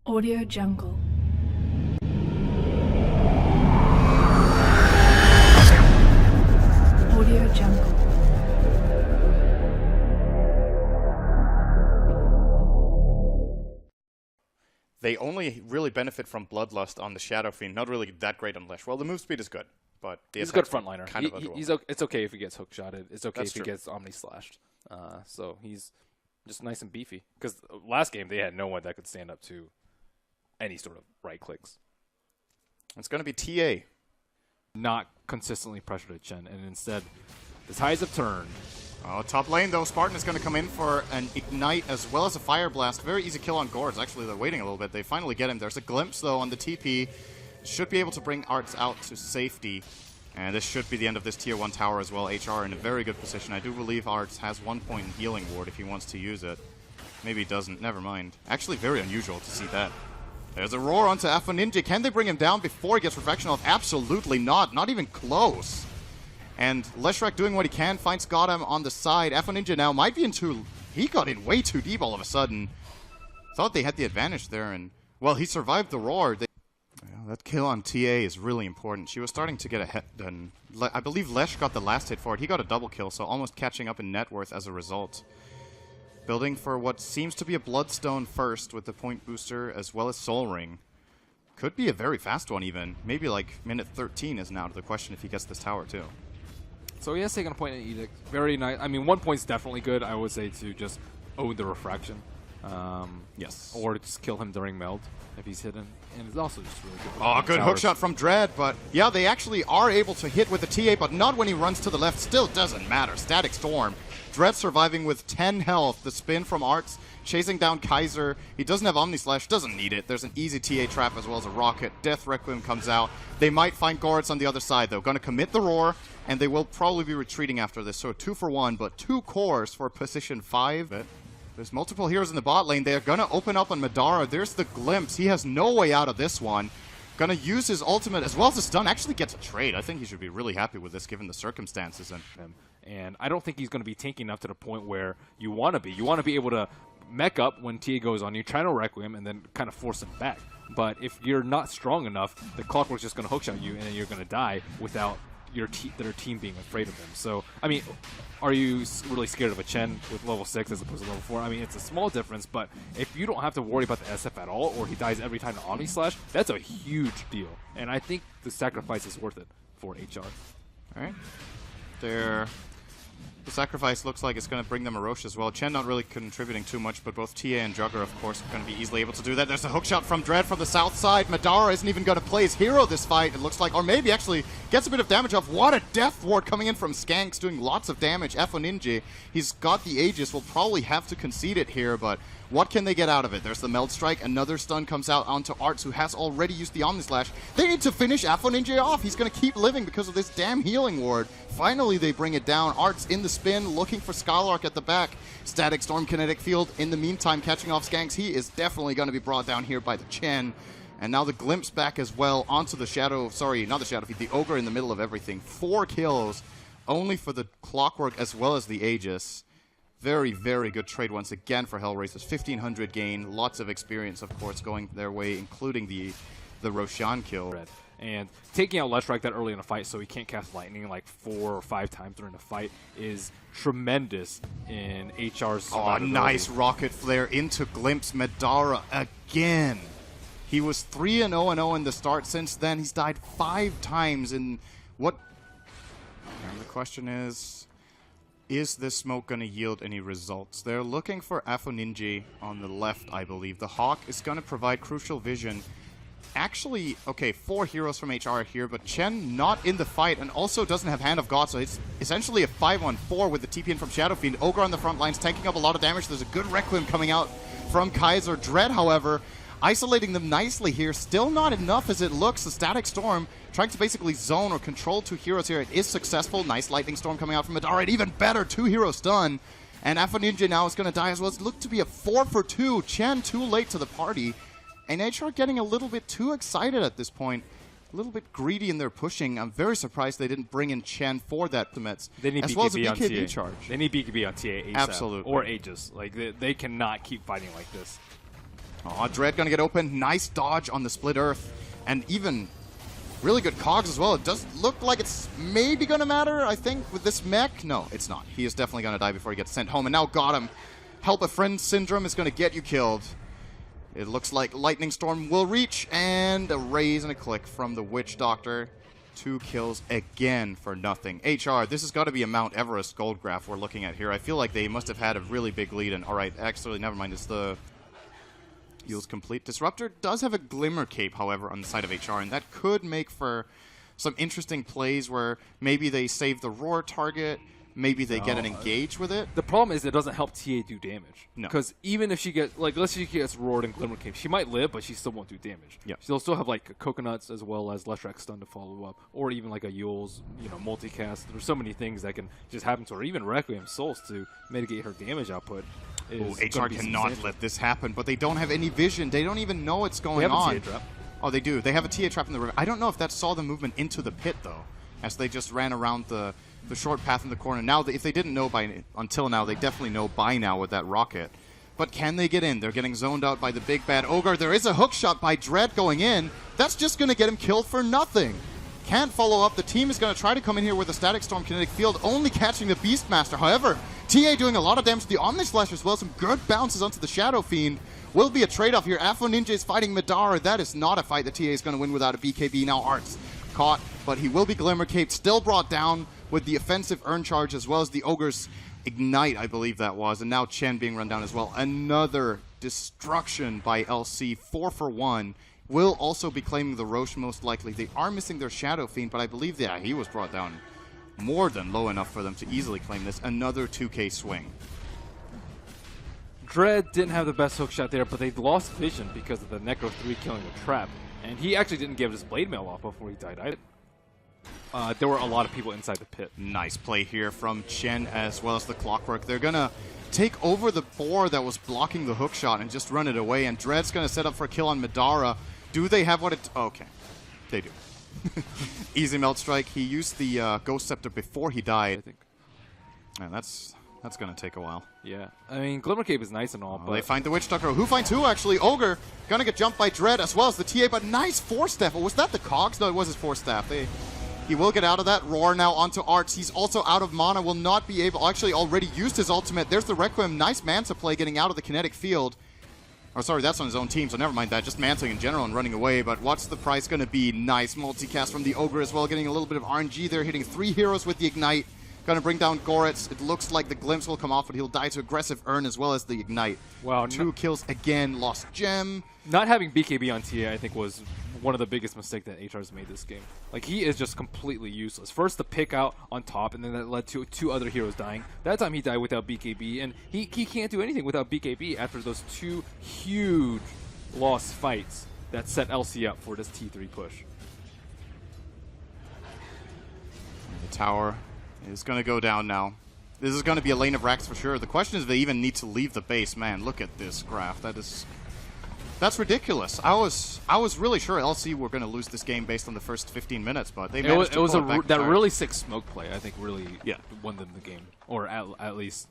Audio Jungle. Audio Jungle. They only really benefit from Bloodlust on the Shadow Fiend, not really that great on Lesh. Well, the move speed is good, but the he's a good frontliner. Kind of It's okay if he gets hook shotted. It's okay That's if he true. gets Omni slashed. So he's just nice and beefy. Because last game they had no one that could stand up to any sort of right clicks. It's going to be TA. Not consistently pressured at Chen, and instead the tides have turned. Oh, top lane though, Spartan is going to come in for an Ignite as well as a Fire Blast. Very easy kill on Gords. Actually, they're waiting a little bit. They finally get him. There's a glimpse though on the TP. Should be able to bring Arts out to safety. And this should be the end of this Tier 1 tower as well. HR in a very good position. I do believe Arts has 1 point in healing ward if he wants to use it. Maybe he doesn't. Never mind. Actually, very unusual to see that. There's a roar onto Afoninje. Can they bring him down before he gets Reflection off? Absolutely not. Not even close. And Leshrac doing what he can, finds goddam on the side. Afoninje now might be into... He got in way too deep all of a sudden. Thought they had the advantage there, and... Well, he survived the roar. That kill on TA is really important. She was starting to get ahead, and I believe Lesh got the last hit for it. He got a double kill, so almost catching up in net worth as a result. Building for what seems to be a Bloodstone first with the point booster as well as Soul Ring. Could be a very fast one even. Maybe like minute 13 is now to the question if he gets this tower too. So he has taken a point in Edict. Very nice. I mean, 1 point's definitely good. I would say to just own the refraction. Yes. Or to just kill him during meld if he's hidden. And it's also just really good. Oh, good hookshot from Dread, but yeah, they actually are able to hit with the TA, but not when he runs to the left. Still doesn't matter. Static Storm. Dread surviving with 10 health. The spin from Arts, chasing down Kaiser. He doesn't have Omni Slash, doesn't need it. There's an easy TA trap as well as a rocket. Death Requiem comes out. They might find Gorets on the other side, though. Gonna commit the roar, and they will probably be retreating after this. So 2 for 1, but 2 cores for position 5. There's multiple heroes in the bot lane. They're gonna open up on Madara. There's the glimpse. He has no way out of this one. Gonna use his ultimate as well as the stun. Actually gets a trade. I think he should be really happy with this given the circumstances. And I don't think he's going to be tanking enough to the point where you want to be. You want to be able to mech up when TA goes on you, try to Requiem, and then kind of force him back. But if you're not strong enough, the Clockwerk's just going to hookshot you, and then you're going to die without their team being afraid of him. So, I mean, are you really scared of a Chen with level 6 as opposed to level 4? I mean, it's a small difference, but if you don't have to worry about the SF at all, or he dies every time to Omni Slash, that's a huge deal. And I think the sacrifice is worth it for HR. All right. The sacrifice looks like it's going to bring them a Roche as well. Chen not really contributing too much, but both TA and Jugger, of course, are going to be easily able to do that. There's a hookshot from Dread from the south side. Madara isn't even going to play his hero this fight, it looks like. Or maybe actually gets a bit of damage off. What a Death Ward coming in from Skanks, doing lots of damage. Afoninje, he's got the Aegis, will probably have to concede it here, but what can they get out of it? There's the Meld Strike. Another stun comes out onto Arts, who has already used the Omni Slash. They need to finish Afoninje off. He's going to keep living because of this damn healing ward. Finally, they bring it down. Arts in the spin, looking for SkyLark at the back. Static Storm, Kinetic Field. In the meantime, catching off Skanks. He is definitely going to be brought down here by the Chen. And now the Glimpse back as well onto the Shadow. Sorry, not the Shadow Feed. The Ogre in the middle of everything. 4 kills, only for the Clockwerk as well as the Aegis. Very, very good trade once again for Hellraisers. 1,500 gain, lots of experience, of course, going their way, including the Roshan kill. And taking out Leshrac that early in a fight so he can't cast Lightning like 4 or 5 times during the fight is tremendous in HR's Oh, nice rocket flare into Glimpse. Madara again. He was 3-0-0 in the start. Since then, he's died 5 times in what... And the question is this smoke going to yield any results? They're looking for Afoninje on the left, I believe. The Hawk is going to provide crucial vision. Actually, okay, 4 heroes from HR here, but Chen not in the fight and also doesn't have Hand of God, so it's essentially a 5-1-4 with the TP in from Shadow Fiend. Ogre on the front lines, tanking up a lot of damage. There's a good Requiem coming out from Kaiser. Dread, however, isolating them nicely here. Still not enough as it looks. The Static Storm trying to basically zone or control 2 heroes here. It is successful. Nice Lightning Storm coming out from Madara. And even better, 2 heroes done. And Afoninje now is going to die as well. It's looked to be a 4 for 2. Chen too late to the party. And HR getting a little bit too excited at this point. A little bit greedy in their pushing. I'm very surprised they didn't bring in Chen for that ultimates. They need as BKB well as a on BKB TA. charge. They need BKB on TA ASAP. Absolutely. Or Aegis. Like, they cannot keep fighting like this. Oh, Dread gonna get open. Nice dodge on the split earth. And even really good cogs as well. It does look like it's maybe gonna matter, I think, with this mech. No, it's not. He is definitely gonna die before he gets sent home. And now goddam. Help a friend syndrome is gonna get you killed. It looks like Lightning Storm will reach, and a raise and a click from the Witch Doctor. 2 kills again for nothing. HR, this has got to be a Mount Everest gold graph we're looking at here. I feel like they must have had a really big lead. And all right, actually, never mind. It's the heals complete. Disruptor does have a Glimmer Cape, however, on the side of HR, and that could make for some interesting plays where maybe they save the Roar target. Maybe they get an engage with it. The problem is it doesn't help TA do damage. No. Because even if she gets, like, let's say she gets roared and Glimmer Cape, she might live, but she still won't do damage. Yep. She'll still have, like, coconuts as well as Leshrac stun to follow up. Or even, like, a Yule's, multicast. There's so many things that can just happen to her. Even Requiem Souls to mitigate her damage output. HR cannot let this happen, but they don't have any vision. They don't even know what's going on. They have a TA trap. Oh, they do. They have a TA trap in the river. I don't know if that saw the movement into the pit, though, as they just ran around the short path in the corner. Now, if they didn't know until now, they definitely know by now with that rocket. But can they get in? They're getting zoned out by the big bad Ogre. There is a hook shot by Dread going in. That's just going to get him killed for nothing. Can't follow up. The team is going to try to come in here with a Static Storm Kinetic Field, only catching the Beastmaster. However, TA doing a lot of damage to the Omni Slash as well. Some good bounces onto the Shadow Fiend. Will be a trade-off here. Afoninje is fighting Madara. That is not a fight that TA is going to win without a BKB. Now Arts caught, but he will be Glimmer Cape, still brought down with the offensive Urn Charge as well as the Ogre's Ignite, I believe that was. And now Chen being run down as well. Another destruction by LC, 4 for 1. Will also be claiming the Roche most likely. They are missing their Shadow Fiend, but I believe, yeah, he was brought down more than low enough for them to easily claim this. Another 2K swing. Dread didn't have the best hook shot there, but they lost vision because of the Necro 3 killing the trap. And he actually didn't give his blade mail off before he died either. There were a lot of people inside the pit. Nice play here from Chen as well as the Clockwerk. They're going to take over the boar that was blocking the hook shot and just run it away. And Dread's going to set up for a kill on Madara. Do they have what it... Okay. They do. Easy Melt Strike. He used the Ghost Scepter before he died. I think. Man, that's going to take a while. Yeah. I mean, Glimmer Cape is nice and all, but... They find the Witch Doctor. Who finds who, actually? Ogre going to get jumped by Dread as well as the TA, but nice Force Staff. Oh, was that the Cogs? No, it was his Force Staff. He will get out of that. Roar now onto Arts. He's also out of mana. Will not be able... Actually, already used his ultimate. There's the Requiem. Nice Manta play getting out of the kinetic field. Or sorry, that's on his own team, so never mind that. Just mantling in general and running away. But what's the price going to be? Nice multicast from the Ogre as well. Getting a little bit of RNG there. Hitting 3 heroes with the Ignite. Going to bring down Gorec. It looks like the Glimpse will come off, but he'll die to aggressive Urn as well as the Ignite. Wow. 2 kills again. Lost Gem. Not having BKB on TA, I think, was one of the biggest mistakes that HR's made this game. Like, he is just completely useless. First, the pick out on top, and then that led to 2 other heroes dying. That time he died without BKB, and he can't do anything without BKB after those 2 huge lost fights that set LC up for this T3 push. The tower is going to go down now. This is going to be a lane of racks for sure. The question is if they even need to leave the base. Man, look at this graph. That's ridiculous. I was really sure LC were going to lose this game based on the first 15 minutes, but they managed to pull it back. That really sick smoke play, I think, really won them the game, or at least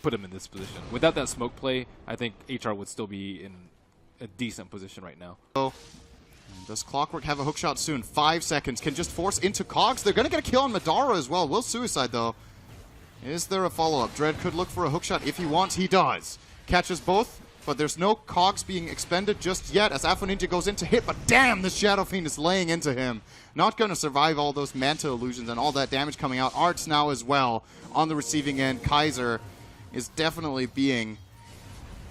put them in this position. Without that smoke play, I think HR would still be in a decent position right now. Does Clockwerk have a hookshot soon? 5 seconds. Can just force into Cogs. They're going to get a kill on Madara as well. Will suicide, though. Is there a follow-up? Dread could look for a hookshot if he wants. He does. Catches both, but there's no Cogs being expended just yet as Afoninje goes in to hit. But damn, this Shadow Fiend is laying into him. Not going to survive all those Manta illusions and all that damage coming out. Arts now as well on the receiving end. Kaiser is definitely being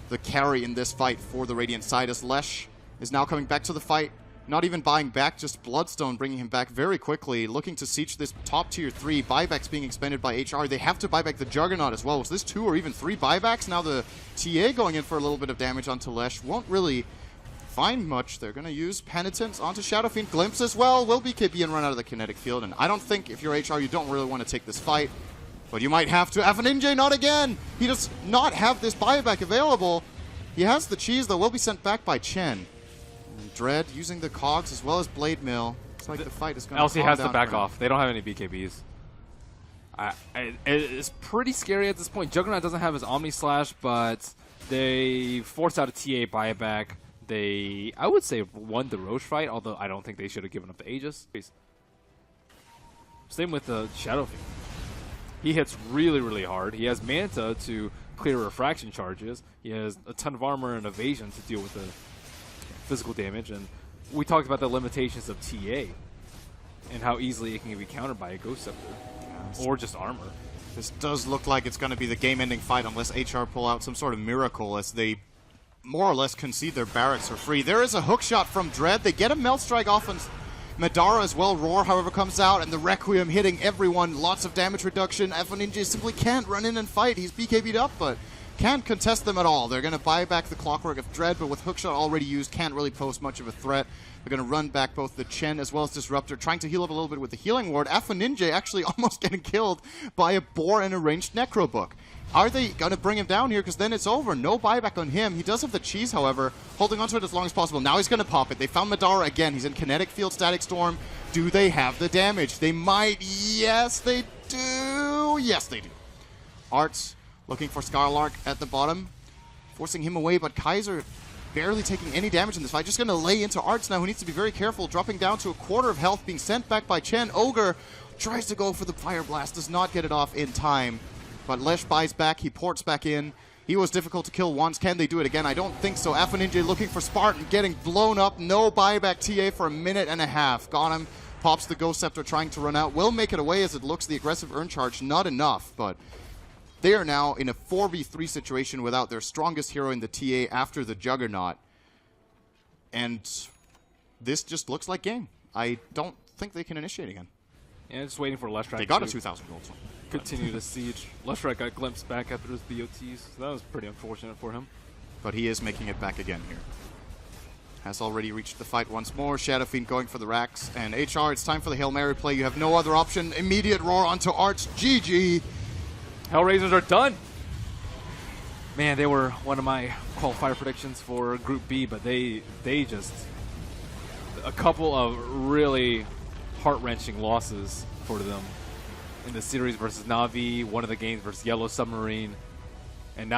the carry in this fight for the Radiant side as Lesh is now coming back to the fight. Not even buying back, just Bloodstone bringing him back very quickly, looking to siege this top tier 3. Buybacks being expended by HR. They have to buy back the Juggernaut as well. Was this 2 or even 3 buybacks? Now the TA going in for a little bit of damage onto Lesh. Won't really find much. They're going to use Penitence onto Shadow Fiend. Glimpse as well. Will BKB and run out of the kinetic field. And I don't think if you're HR, you don't really want to take this fight. But you might have to. Afoninje, not again! He does not have this buyback available. He has the cheese, though. Will be sent back by Chen. Dread using the Cogs as well as Blade Mill. It's like the fight is going to LC has to back off. They don't have any BKBs. It's pretty scary at this point. Juggernaut doesn't have his Omni Slash, but They forced out a TA buyback. They, I would say, won the Roche fight, although I don't think they should have given up the Aegis. Same with the Shadow Fiend. He hits really, really hard. He has Manta to clear refraction charges. He has a ton of armor and evasion to deal with the physical damage. And we talked about the limitations of TA and how easily it can be countered by a Ghost Scepter or just armor. This does look like it's going to be the game-ending fight unless HR pull out some sort of miracle as they more or less concede their barracks for free. There is a hook shot from Dread. They get a Melt Strike off on Madara as well. Roar, however, comes out, and the Requiem hitting everyone. Lots of damage reduction. Afoninje simply can't run in and fight. He's BKB'd up, but can't contest them at all. They're going to buy back the Clockwerk of Dread, but with hookshot already used, can't really pose much of a threat. They're going to run back both the Chen as well as Disruptor, trying to heal up a little bit with the healing ward. Afoninje actually almost getting killed by a boar and a ranged Necro Book. Are they going to bring him down here? Because then it's over. No buyback on him. He does have the cheese, however, holding onto it as long as possible. Now he's going to pop it. They found Madara again. He's in Kinetic Field, Static Storm. Do they have the damage? They might. Yes, they do. Yes, they do. Arts looking for SkyLark at the bottom, forcing him away, but Kaiser barely taking any damage in this fight. Just going to lay into Arts now, who needs to be very careful, dropping down to a quarter of health, being sent back by Chen. Ogre tries to go for the Fire Blast, does not get it off in time. But Lesh buys back, he ports back in. He was difficult to kill once. Can they do it again? I don't think so. Afoninje looking for Spartan, getting blown up. No buyback TA for a minute and a half. Got him. Pops the Ghost Scepter trying to run out. Will make it away as it looks. The aggressive Urn Charge, not enough. But they are now in a 4v3 situation without their strongest hero in the TA after the Juggernaut. And this just looks like game. I don't think they can initiate again. And just waiting for Leshrac. They got a 2,000 gold. So. Continue the siege. Leshrac got glimpsed back after his BOTs, so that was pretty unfortunate for him. But he is making it back again here. Has already reached the fight once more. Shadow Fiend going for the racks. And HR, it's time for the Hail Mary play. You have no other option. Immediate roar onto Arts. GG. Hellraisers are done. Man, they were one of my qualifier predictions for Group B, but they just... a couple of really heart-wrenching losses for them in the series versus Navi, one of the games versus Yellow Submarine, and now